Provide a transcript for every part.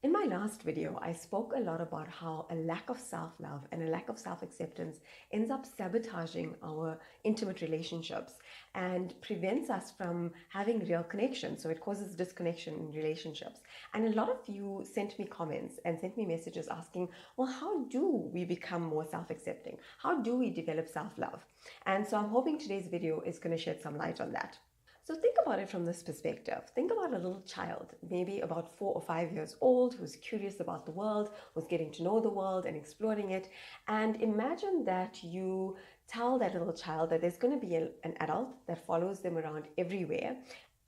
In my last video, I spoke a lot about how a lack of self-love and a lack of self-acceptance ends up sabotaging our intimate relationships and prevents us from having real connection. So it causes disconnection in relationships. And a lot of you sent me comments and sent me messages asking, well, how do we become more self-accepting? How do we develop self-love? And so I'm hoping today's video is going to shed some light on that. So think about it from this perspective. Think about a little child, maybe about 4 or 5 years old, who's curious about the world, who's getting to know the world and exploring it. And imagine that you tell that little child that there's going to be an adult that follows them around everywhere,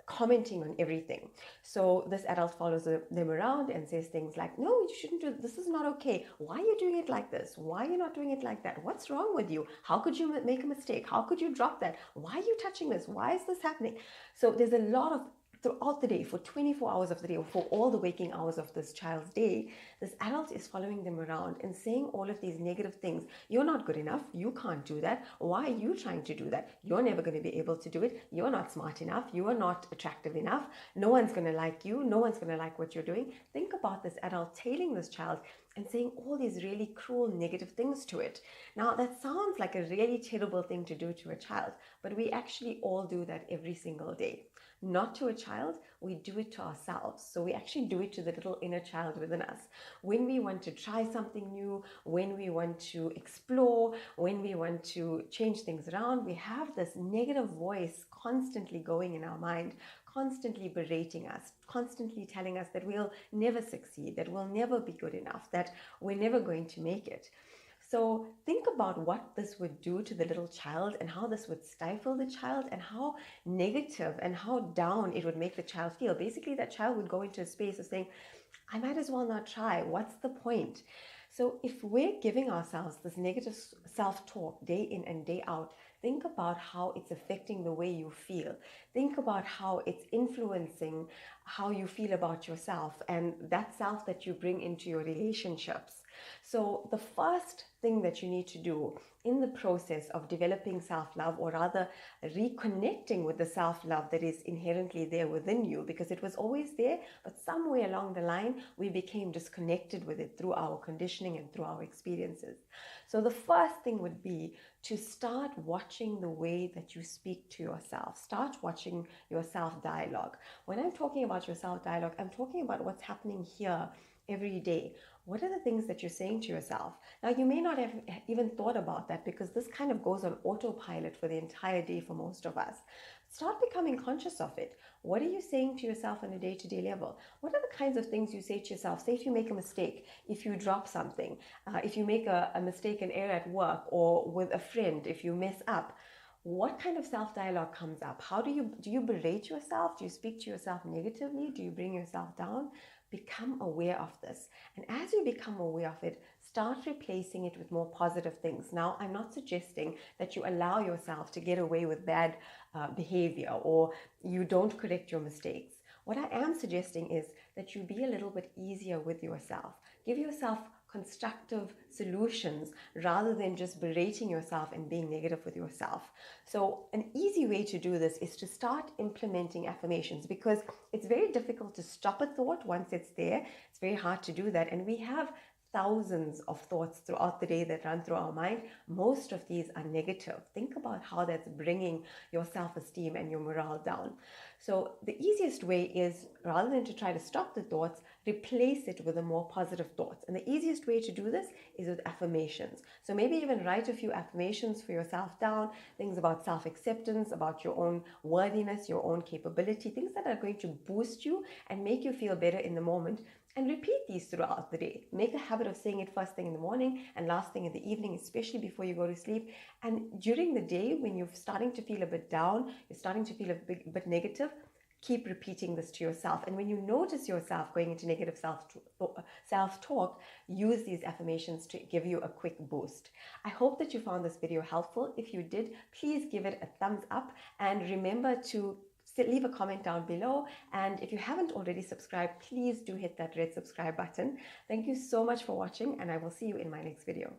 commenting on everything. So this adult follows them around and says things like, no, you shouldn't do this. Is not okay. Why are you doing it like this? Why are you not doing it like that? What's wrong with you? How could you make a mistake? How could you drop that? Why are you touching this? Why is this happening? So there's a lot of, throughout the day, for 24 hours of the day, or for all the waking hours of this child's day, this adult is following them around and saying all of these negative things. You're not good enough. You can't do that. Why are you trying to do that? You're never going to be able to do it. You're not smart enough. You are not attractive enough. No one's going to like you. No one's going to like what you're doing. Think about this adult tailing this child and saying all these really cruel, negative things to it. Now, that sounds like a really terrible thing to do to a child, but we actually all do that every single day. Not to a child, we do it to ourselves. So we actually do it to the little inner child within us. When we want to try something new, when we want to explore, when we want to change things around, we have this negative voice constantly going in our mind, constantly berating us, constantly telling us that we'll never succeed, that we'll never be good enough, that we're never going to make it. So think about what this would do to the little child and how this would stifle the child and how negative and how down it would make the child feel. Basically, that child would go into a space of saying, I might as well not try. What's the point? So if we're giving ourselves this negative self-talk day in and day out, think about how it's affecting the way you feel. Think about how it's influencing how you feel about yourself and that self that you bring into your relationships. So the first thing that you need to do in the process of developing self-love, or rather reconnecting with the self-love that is inherently there within you, because it was always there, but somewhere along the line we became disconnected with it through our conditioning and through our experiences. So the first thing would be to start watching the way that you speak to yourself. Start watching your self-dialogue. When I'm talking about your self-dialogue, I'm talking about what's happening here every day. What are the things that you're saying to yourself? Now, you may not have even thought about that because this kind of goes on autopilot for the entire day for most of us. Start becoming conscious of it. What are you saying to yourself on a day-to-day level? What are the kinds of things you say to yourself? Say if you make a mistake, if you drop something, if you make a mistake, an error at work or with a friend, if you mess up, what kind of self-dialogue comes up? How do you berate yourself? Do you speak to yourself negatively? Do you bring yourself down? Become aware of this. And as you become aware of it, start replacing it with more positive things. Now, I'm not suggesting that you allow yourself to get away with bad behavior or you don't correct your mistakes. What I am suggesting is that you be a little bit easier with yourself. Give yourself constructive solutions rather than just berating yourself and being negative with yourself. So an easy way to do this is to start implementing affirmations, because it's very difficult to stop a thought once it's there. It's very hard to do that, and we have thousands of thoughts throughout the day that run through our mind. Most of these are negative. Think about how that's bringing your self-esteem and your morale down. So the easiest way is, rather than to try to stop the thoughts, replace it with a more positive thoughts. And the easiest way to do this is with affirmations. So maybe even write a few affirmations for yourself down, things about self-acceptance, about your own worthiness, your own capability, things that are going to boost you and make you feel better in the moment. And repeat these throughout the day. Make a habit of saying it first thing in the morning and last thing in the evening, especially before you go to sleep. And during the day, when you're starting to feel a bit down, you're starting to feel a bit negative, keep repeating this to yourself. And when you notice yourself going into negative self-talk, use these affirmations to give you a quick boost. I hope that you found this video helpful. If you did, please give it a thumbs up and remember to leave a comment down below. And if you haven't already subscribed, please do hit that red subscribe button. Thank you so much for watching, and I will see you in my next video.